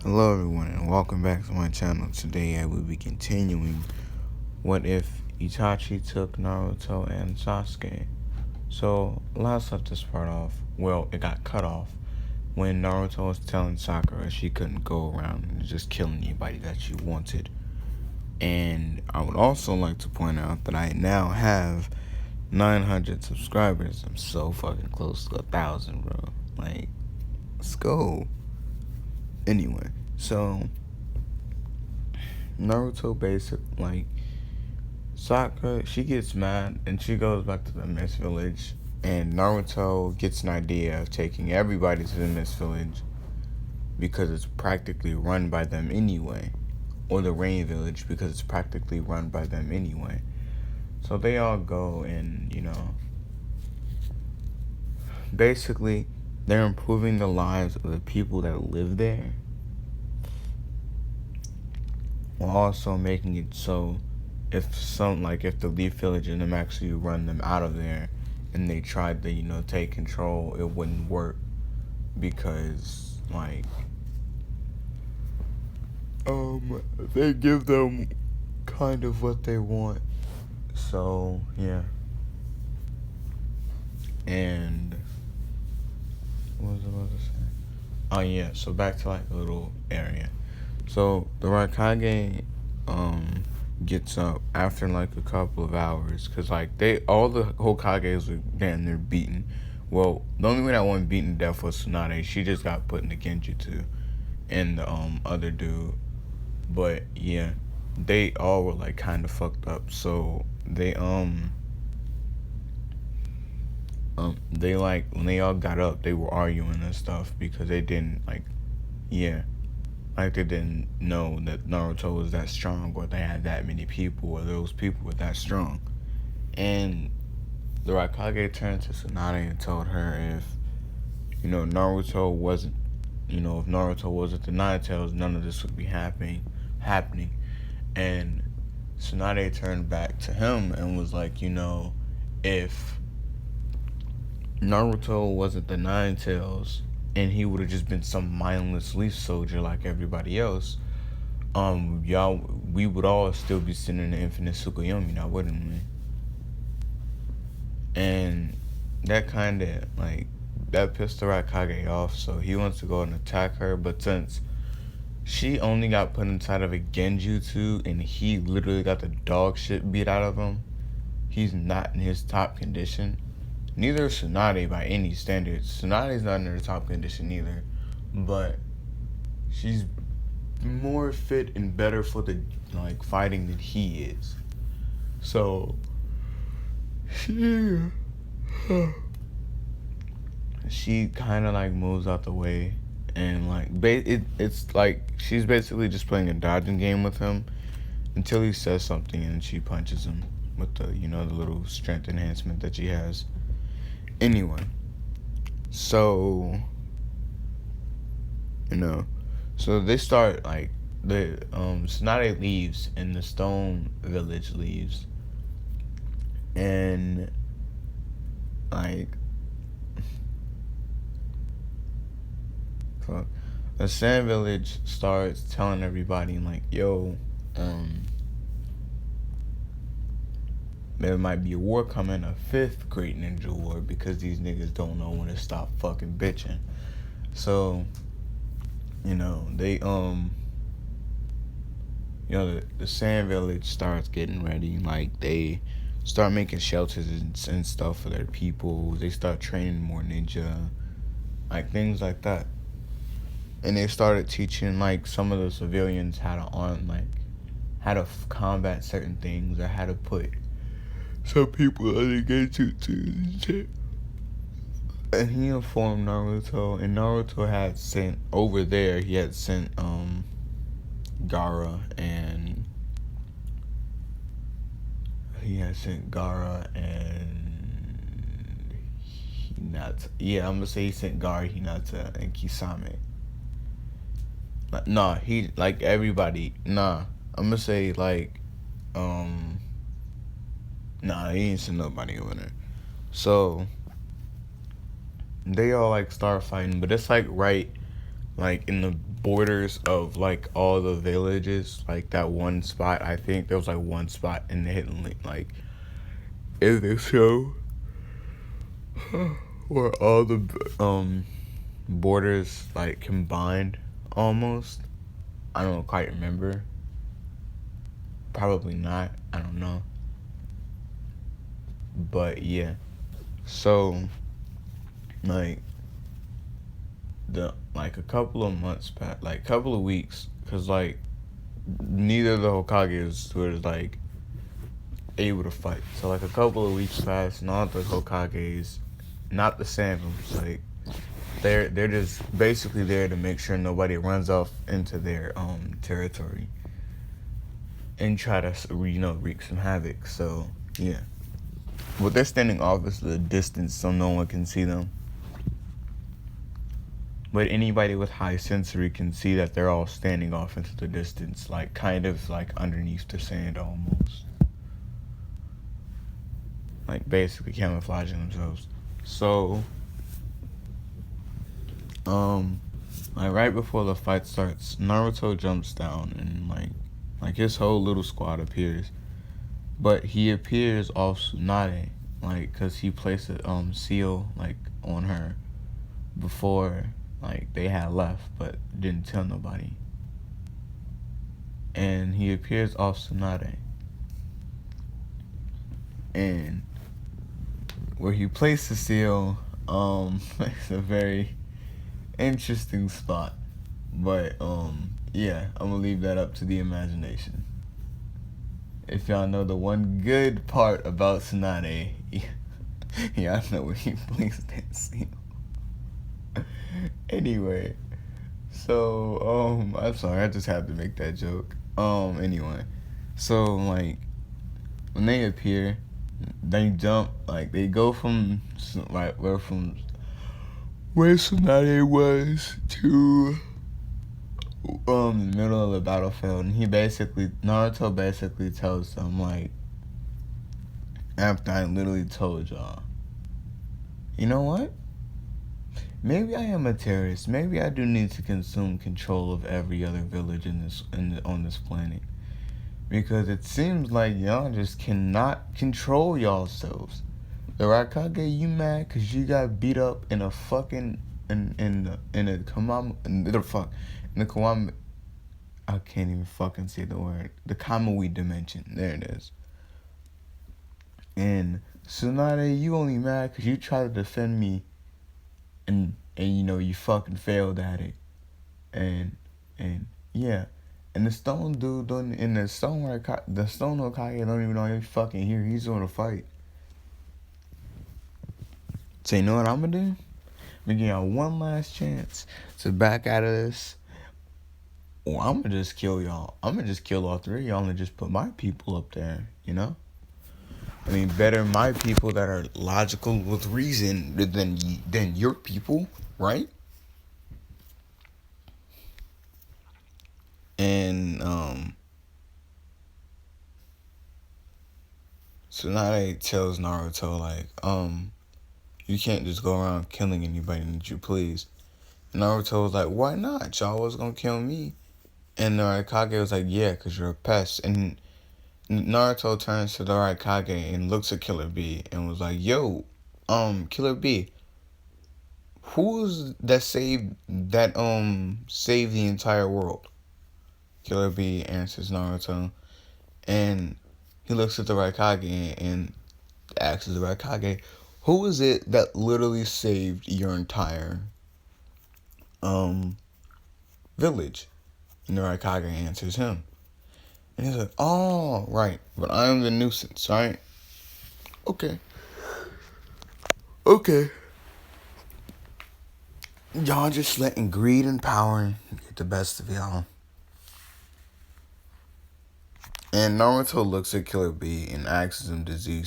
Hello everyone and welcome back to my channel. Today I will be continuing what if Itachi took Naruto and Sasuke. So let's left this part off. Well, it got cut off when Naruto was telling Sakura she couldn't go around and just killing anybody that she wanted. And I would also like to point out that I now have 900 subscribers. I'm so fucking close to 1,000, bro. Like, let's go. Anyway, so Naruto Sakura, she gets mad and she goes back to the Mist Village, and Naruto gets an idea of taking everybody to the Mist Village because it's practically run by them anyway, or the Rain Village because it's practically run by them anyway. So they all go and, basically they're improving the lives of the people that live there, while also making it so if the Leaf Village and them actually run them out of there and they tried to, take control, it wouldn't work because they give them kind of what they want. So yeah. And what was I about to say? Oh yeah, so back to a little area. So the Raikage gets up after a couple of hours because all the Hokages were damn near beaten. Well, the only one that wasn't beaten to death was Tsunade. She just got put in the Genjutsu, and the other dude. But yeah, they all were kind of fucked up. So they when they all got up, they were arguing and stuff because they didn't they didn't know that Naruto was that strong, or they had that many people, or those people were that strong. And the Raikage turned to Tsunade and told her if Naruto wasn't the Nine Tails, none of this would be happening. And Tsunade turned back to him and was like, if Naruto wasn't the Nine Tails and he would have just been some mindless leaf soldier like everybody else, we would all still be sitting in the infinite Tsukuyomi now, wouldn't we? And that kind of that pissed the Raikage off, so he wants to go and attack her. But since she only got put inside of a Genjutsu and he literally got the dog shit beat out of him, he's not in his top condition. Neither is Tsunade by any standards. Tsunade's not in her top condition either, but she's more fit and better for the fighting than he is. So she kind of moves out the way, and it's she's basically just playing a dodging game with him until he says something, and she punches him with the the little strength enhancement that she has. Anyway, so so they start the Tsunade leaves and the Stone Village leaves, and the Sand Village starts telling everybody yo, there might be a war coming, a fifth Great Ninja War, because these niggas don't know when to stop fucking bitching. So, they the Sand Village starts getting ready. They start making shelters and stuff for their people. They start training more ninja, things like that. And they started teaching some of the civilians how to combat certain things, or how to put some people under Genjutsu. And he informed Naruto, and Naruto had sent over there. He had sent Gaara and Hinata. Yeah, I'm gonna say he sent Gaara, Hinata, and Kisame. Nah, he everybody. Nah, I'm gonna say nah, he ain't send nobody over there. So they all start fighting, but it's right like in the borders of like all the villages, like that one spot. I think there was like one spot in the hidden link, like in the show where all the borders like combined almost. I don't quite remember. Probably not. I don't know. But yeah. So like a couple of months back, like a couple of weeks, cause like neither of the Hokages was like able to fight. So like a couple of weeks passed, and all the Hokages, not the Sandoms, like they're just basically there to make sure nobody runs off into their territory and try to wreak some havoc. So yeah, but they're standing off at a distance so no one can see them. But anybody with high sensory can see that they're all standing off into the distance, like kind of like underneath the sand almost. Like basically camouflaging themselves. So, like right before the fight starts, Naruto jumps down and like his whole little squad appears. But he appears off Tsunade, like, cause he placed a seal like on her before like they had left, but didn't tell nobody. And he appears off Tsunade, and where he placed the seal, it's a very interesting spot. But yeah, I'm gonna leave that up to the imagination. If y'all know the one good part about Tsunade, y'all know where he placed that seal. Anyway, so I'm sorry, I just had to make that joke. Anyway, so like when they appear, they jump, like they go from like where Tsunade was to the middle of the battlefield, and Naruto basically tells them like, after I literally told y'all, you know what? Maybe I am a terrorist. Maybe I do need to consume control of every other village on this planet, because it seems like y'all just cannot control y'allselves. The Raikage, you mad because you got beat up in a fucking in the Kawami. I can't even fucking say the word. The Kamui dimension. There it is. And Tsunade, you only mad because you tried to defend me, and you fucking failed at it. And yeah. And the stone dude the stone Hokage don't even know he's fucking here. He's gonna fight. So you know what I'm gonna do? I'm gonna give y'all one last chance to back out of this. Or I'm gonna just kill y'all. I'm gonna just kill all three of y'all and just put my people up there, I mean, better my people that are logical with reason than your people, right? And Tsunade tells Naruto like, you can't just go around killing anybody that you please. And Naruto was like, why not? Y'all was gonna kill me. And the Raikage was like, yeah, because you're a pest. And Naruto turns to the Raikage and looks at Killer Bee and was like, yo, Killer Bee, who's that saved the entire world? Killer Bee answers Naruto, and he looks at the Raikage and asks the Raikage, who is it that literally saved your entire village? And the Raikage answers him. And he's like, oh, right, but I am the nuisance, right? Okay. Y'all just letting greed and power get the best of y'all. And Naruto looks at Killer Bee and asks him, does he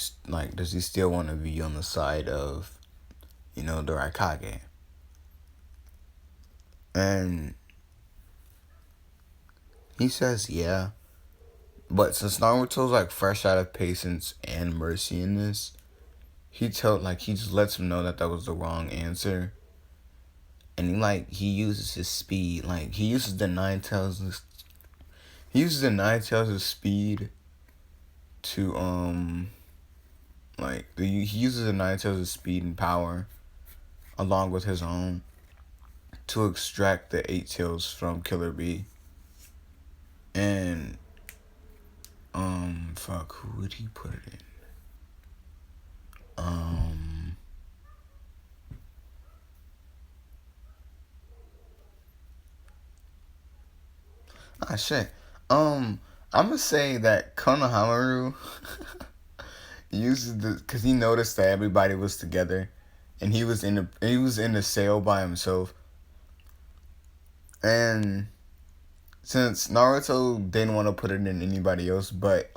still want to be on the side of, the Raikage? And he says, yeah. But since Naruto's like fresh out of patience and mercy in this, he just lets him know that was the wrong answer. and he uses his speed, he uses the Nine Tails' speed to he uses the Nine Tails' speed and power along with his own to extract the Eight Tails from Killer Bee. And who would he put it in? Shit. I'm gonna say that Konohamaru uses because he noticed that everybody was together, and he was in the sail by himself. And since Naruto didn't want to put it in anybody else, but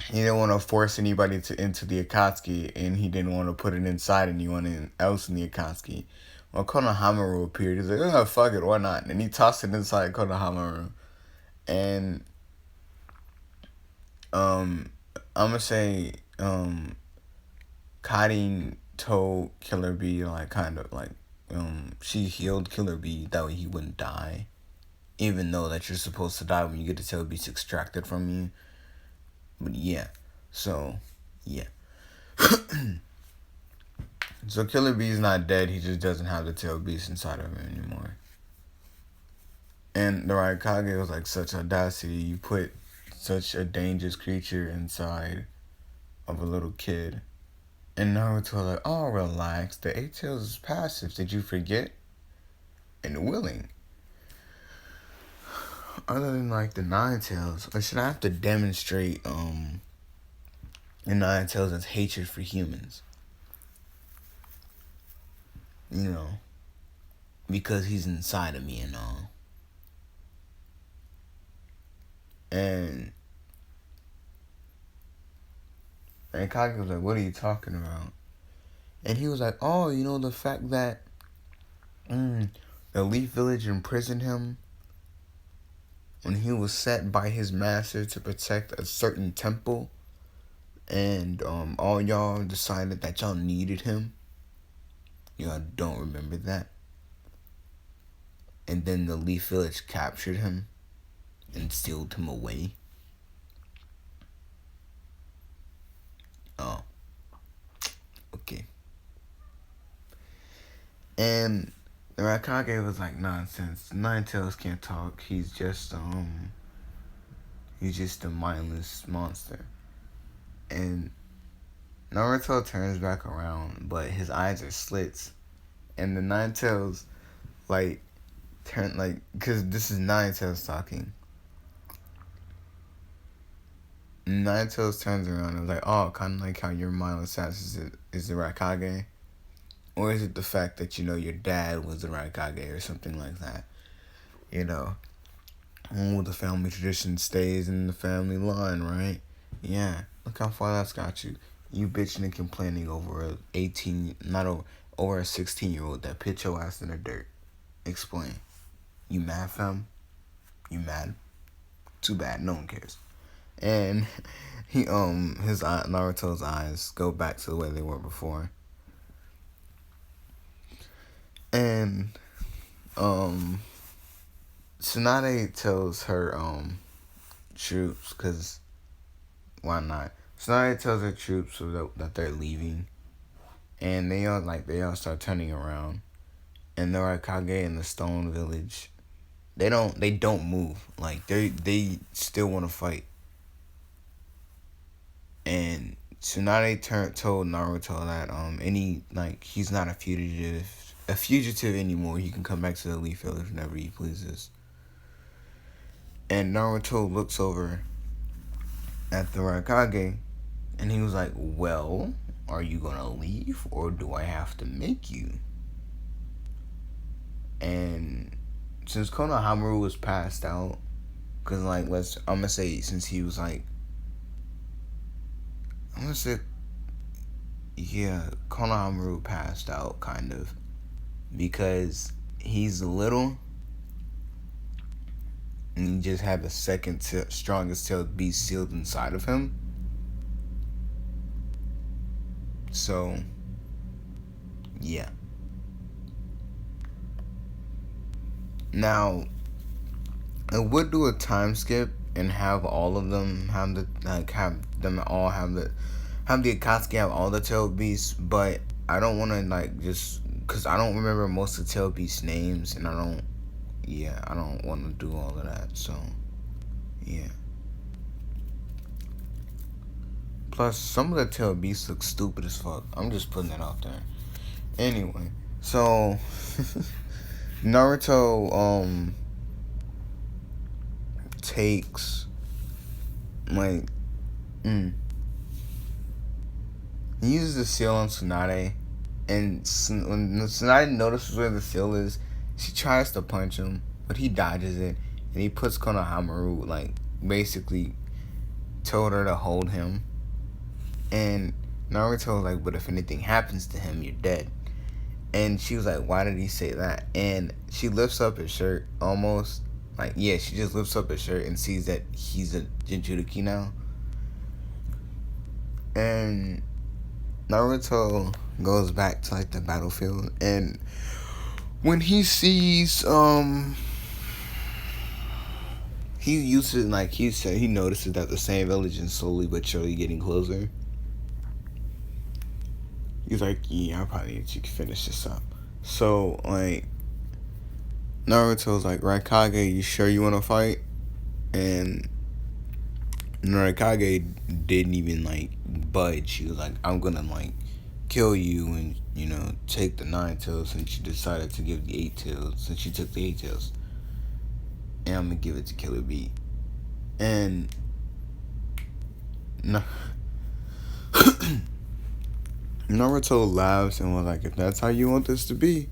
he didn't want to force anybody into the Akatsuki, and he didn't want to put it inside anyone else in the Akatsuki. When Konohamaru appeared, he's like, oh, fuck it, why not? And he tossed it inside Konohamaru. And I'm gonna say Karin told Killer Bee she healed Killer Bee that way he wouldn't die, even though that you're supposed to die when you get the tail beast extracted from you. But yeah, so yeah. So Killer Bee is not dead, he just doesn't have the tail beast inside of him anymore. And the Raikage was like, such audacity, you put such a dangerous creature inside of a little kid. And Naruto was like, oh, relax, the Eight Tails is passive, did you forget? And willing. Other than the Nine Tails, or should I have to demonstrate the Nine Tails as hatred for humans? Because he's inside of me and all. And Kage was like, what are you talking about? And he was like, oh, the fact that the Leaf Village imprisoned him when he was set by his master to protect a certain temple, and all y'all decided that y'all needed him. Y'all don't remember that. And then the Leaf Village captured him and sealed him away. Oh. Okay. And the Raikage was like, nonsense. Nine Tails can't talk. He's just a mindless monster. And Naruto turns back around, but his eyes are slits. And the Nine Tails, because this is Nine Tails talking. Nine Tails turns around and is like, oh, kind of like how your mindless assassin is the Raikage. Or is it the fact that, your dad was the Raikage or something like that? The family tradition stays in the family line, right? Yeah, look how far that's got you. You bitching and complaining over over a 16-year-old that put your ass in the dirt. Explain. You mad, fam? You mad? Too bad, no one cares. And Naruto's eyes go back to the way they were before. And Tsunade tells her troops, because why not? Tsunade tells her troops that they're leaving, and they all start turning around, and the Raikage in the Stone Village, they don't move. They still want to fight. And Tsunade told Naruto that he's not a fugitive anymore. He can come back to the Leaf Village whenever he pleases. And Naruto looks over at the Raikage, and he was like, well, are you gonna leave, or do I have to make you? And since Konohamaru was passed out, because I'm gonna say, since he was Konohamaru passed out, kind of, because he's little, and he just had the second strongest tailed beast sealed inside of him. So, yeah. Now, it would do a time skip and have all of them have the have the Akatsuki have all the tail beasts, but I don't want to just because I don't remember most of the tail beast names, and I don't want to do all of that. So yeah. Plus, some of the tail beasts look stupid as fuck. I'm just putting that out there. Anyway, so Naruto takes like he uses the seal on Tsunade, and when Tsunade notices where the seal is, she tries to punch him, but he dodges it, and he puts Konohamaru basically told her to hold him, and Naruto was like, but if anything happens to him, you're dead. And she was like, why did he say that? And she lifts up his shirt almost. She just lifts up his shirt and sees that he's a Jinchuriki now. And Naruto goes back to the battlefield, and when he sees he uses he said he notices that the same village is slowly but surely getting closer. He's like, yeah, I probably need to finish this up. So Naruto's like, Raikage, you sure you want to fight? And Raikage didn't even budge. She was like, I'm gonna kill you and take the 9 tails, since she decided to give the 8 tails, since she took the 8 tails, and I'm gonna give it to Killer Bee. And Naruto laughs and was like, if that's how you want this to be.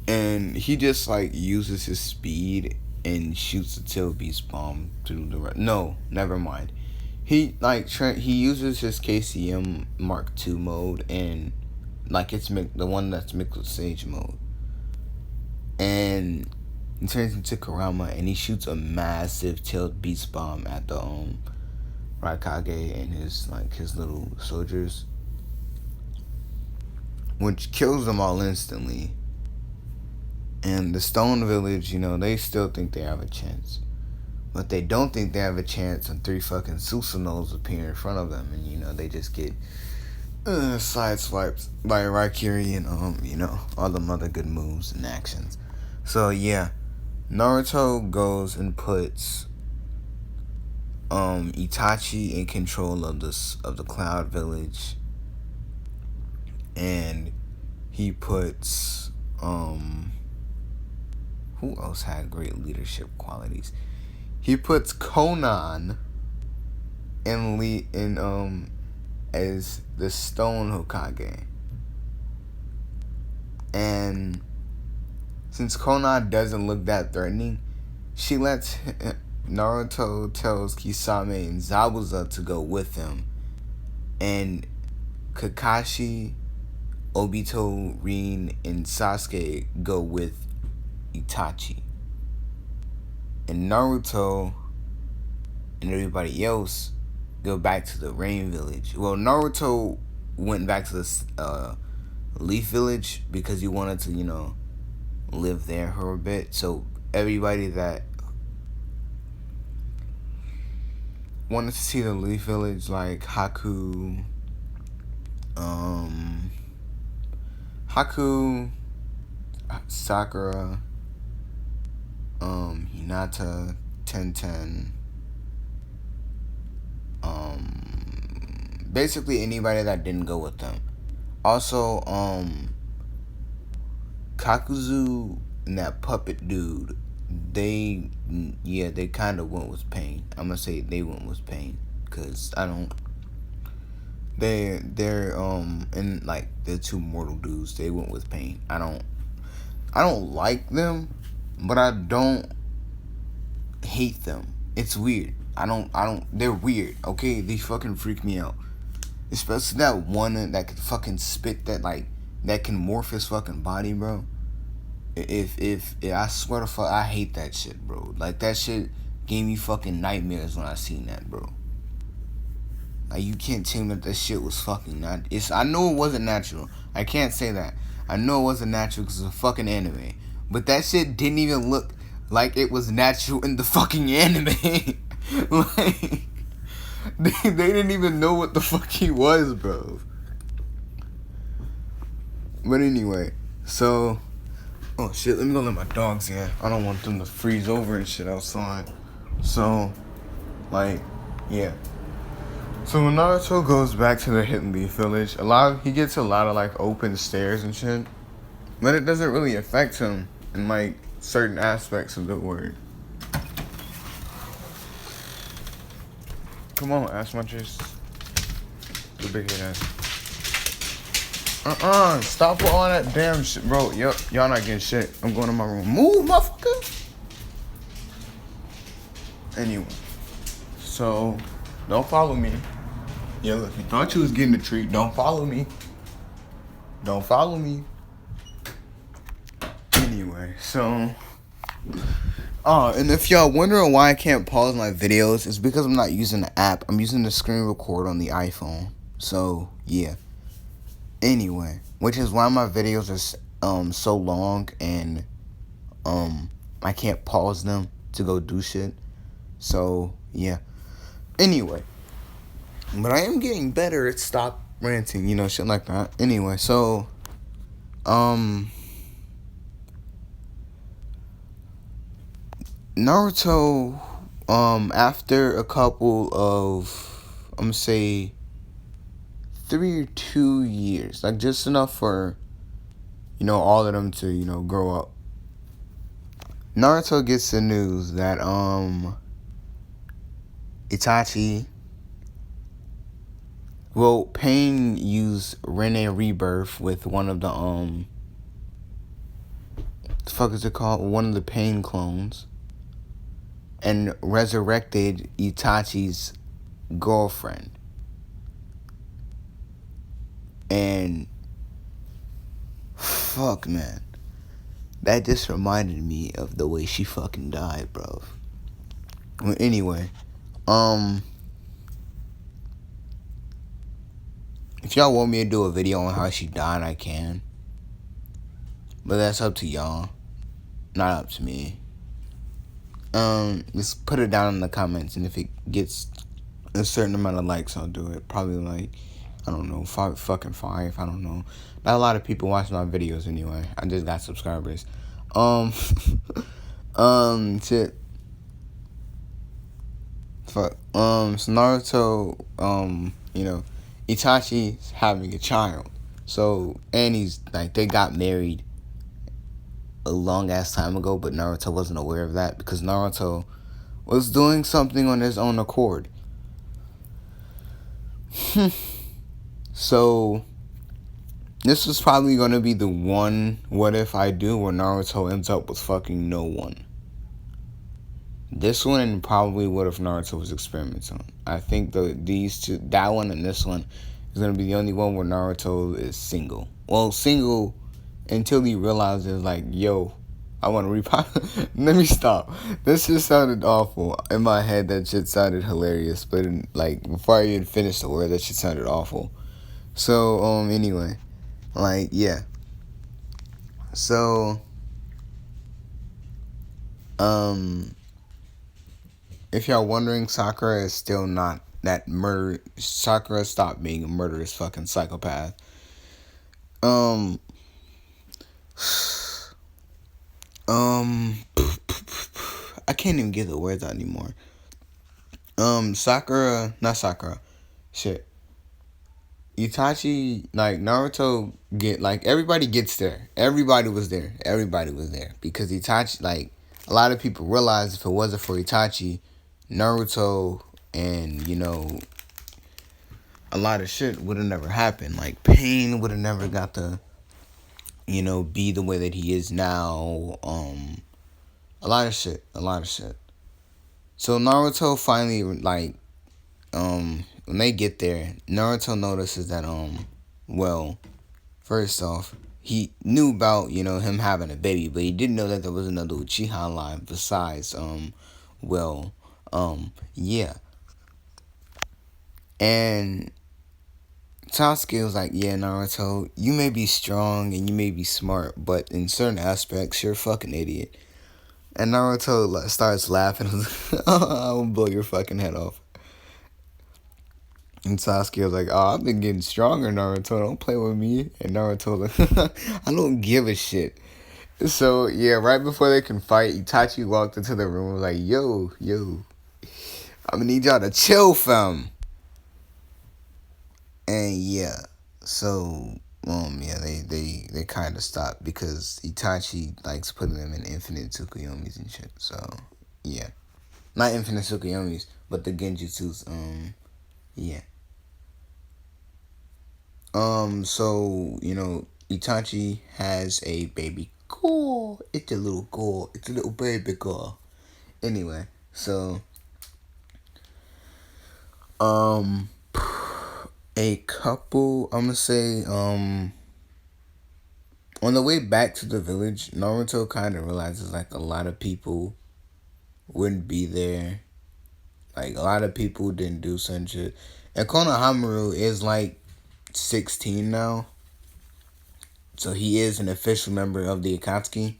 And he just uses his speed and shoots the tail beast bomb through the no, never mind. He he uses his KCM Mark II mode, and it's the one that's mixed with Sage mode, and he turns into Kurama, and he shoots a massive tailed beast bomb at the Raikage and his little soldiers, which kills them all instantly. And the Stone Village, they still think they have a chance. But they don't think they have a chance when 3 fucking Susanos appear in front of them. And, they just get sideswiped by Raikiri and, all the other good moves and actions. So, yeah. Naruto goes and puts Itachi in control of the Cloud Village. And he puts who else had great leadership qualities? He puts Conan as the Stone Hokage. And since Conan doesn't look that threatening, she lets Naruto tells Kisame and Zabuza to go with him, and Kakashi, Obito, Rin, and Sasuke go with Itachi. And Naruto and everybody else go back to the Rain Village. Well, Naruto went back to the Leaf Village because he wanted to, live there for a bit. So everybody that wanted to see the Leaf Village, like Haku, Sakura, Hinata, Tenten, basically anybody that didn't go with them. Also, Kakuzu and that puppet dude, they kind of went with Pain. I'm gonna say they went with Pain, cause they're and the 2 mortal dudes, they went with Pain. I don't like them, but I don't hate them. It's weird. They're weird, okay? They fucking freak me out. Especially that one that could fucking spit that can morph his fucking body, bro. If I swear to fuck, I hate that shit, bro. That shit gave me fucking nightmares when I seen that, bro. You can't tell me that shit was fucking not. I know it wasn't natural. I can't say that. I know it wasn't natural because it's a fucking anime. But that shit didn't even look like it was natural in the fucking anime. Like, they didn't even know what the fuck he was, bro. But anyway, so, oh shit, let me go let my dogs in. I don't want them to freeze over and shit outside. So, like, yeah. So when Naruto goes back to the Hidden Leaf Village, he gets a lot of like open stairs and shit, but it doesn't really affect him in like certain aspects of the word. Come on, ass munchers. The big head ass. Stop with all that damn shit, bro. Yup, y'all not getting shit. I'm going to my room. Move, motherfucker. Anyway, so don't follow me. Yeah, look, you thought you was getting a treat. Don't follow me. Don't follow me. Anyway, so... Oh, and if y'all wondering why I can't pause my videos, it's because I'm not using the app. I'm using the screen record on the iPhone. So, yeah. Anyway, which is why my videos are so long and I can't pause them to go do shit. So, yeah. Anyway. But I am getting better at stop ranting, shit like that. Anyway, so, Naruto, after a couple of, I'm gonna say, 3 or 2 years, like just enough for, all of them to, grow up. Naruto gets the news that, Itachi, well, Pain used Rene Rebirth with one of the, what the fuck is it called? One of the Pain clones. And resurrected Itachi's girlfriend. And, fuck, man. That just reminded me of the way she fucking died, bro. Well, anyway, if y'all want me to do a video on how she died, I can. But that's up to y'all. Not up to me. Just put it down in the comments, and if it gets a certain amount of likes, I'll do it. Probably like, I don't know, 5, I don't know. Not a lot of people watch my videos anyway. I just got subscribers. Shit. Fuck. So Naruto, Itachi's having a child. So, and they got married a long ass time ago, but Naruto wasn't aware of that because Naruto was doing something on his own accord. So, this was probably going to be the one what if I do where Naruto ends up with fucking no one. This one and probably what if Naruto was experimenting. I think these two, that one and this one, is going to be the only one where Naruto is single. Well, single until he realizes, like, yo, I want to Let me stop. This just sounded awful. In my head, that shit sounded hilarious. But, before I even finished the word, that shit sounded awful. So, anyway. Like, yeah. So, if y'all wondering, Sakura is still not that murder. Sakura stopped being a murderous fucking psychopath. I can't even get the words out anymore. Not Sakura. Shit. Itachi, Naruto everybody gets there. Everybody was there. Because Itachi, a lot of people realized if it wasn't for Itachi, Naruto and, a lot of shit would have never happened. Like, Pain would have never got to, be the way that he is now. A lot of shit. So Naruto finally, when they get there, Naruto notices that, first off, he knew about, him having a baby, but he didn't know that there was another Uchiha line besides, yeah. And Sasuke was like, yeah, Naruto, you may be strong and you may be smart, but in certain aspects, you're a fucking idiot. And Naruto starts laughing. I'm gonna blow your fucking head off. And Sasuke was like, oh, I've been getting stronger, Naruto. Don't play with me. And Naruto was like, I don't give a shit. So, yeah, right before they can fight, Itachi walked into the room and was like, yo, I'm gonna need y'all to chill, fam. And yeah, so, yeah, they kind of stopped because Itachi likes putting them in infinite Tsukuyomis and shit. So, yeah. Not infinite Tsukuyomis, but the Genjutsus, yeah. So, Itachi has a baby girl. It's a little girl. It's a little baby girl. Anyway, so, um, a couple, I'm gonna say, on the way back to the village, Naruto kind of realizes, like, a lot of people wouldn't be there. Like, a lot of people didn't do some shit. And Konohamaru is, like, 16 now. So he is an official member of the Akatsuki.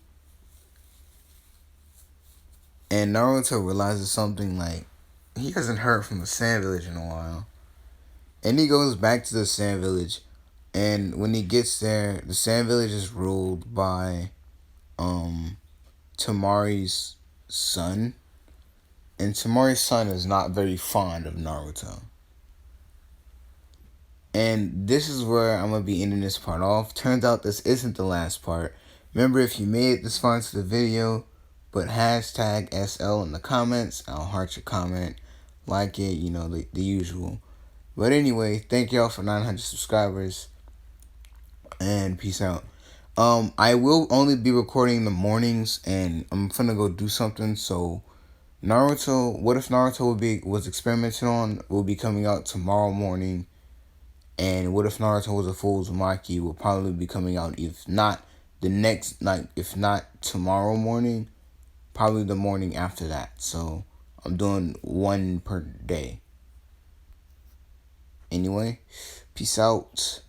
And Naruto realizes something, like, he hasn't heard from the Sand Village in a while. And he goes back to the Sand Village. And when he gets there, the Sand Village is ruled by Tamari's son. And Tamari's son is not very fond of Naruto. And this is where I'm going to be ending this part off. Turns out this isn't the last part. Remember, if you made it this far into the video, put hashtag SL in the comments. I'll heart your comment, like it, the usual. But anyway, thank y'all for 900 subscribers. And peace out. I will only be recording in the mornings, and I'm finna go do something. So, Naruto, what if Naruto was experimented on, will be coming out tomorrow morning. And What If Naruto Was a Full Uzumaki will probably be coming out, if not the next night, if not tomorrow morning, probably the morning after that. So I'm doing one per day. Anyway, peace out.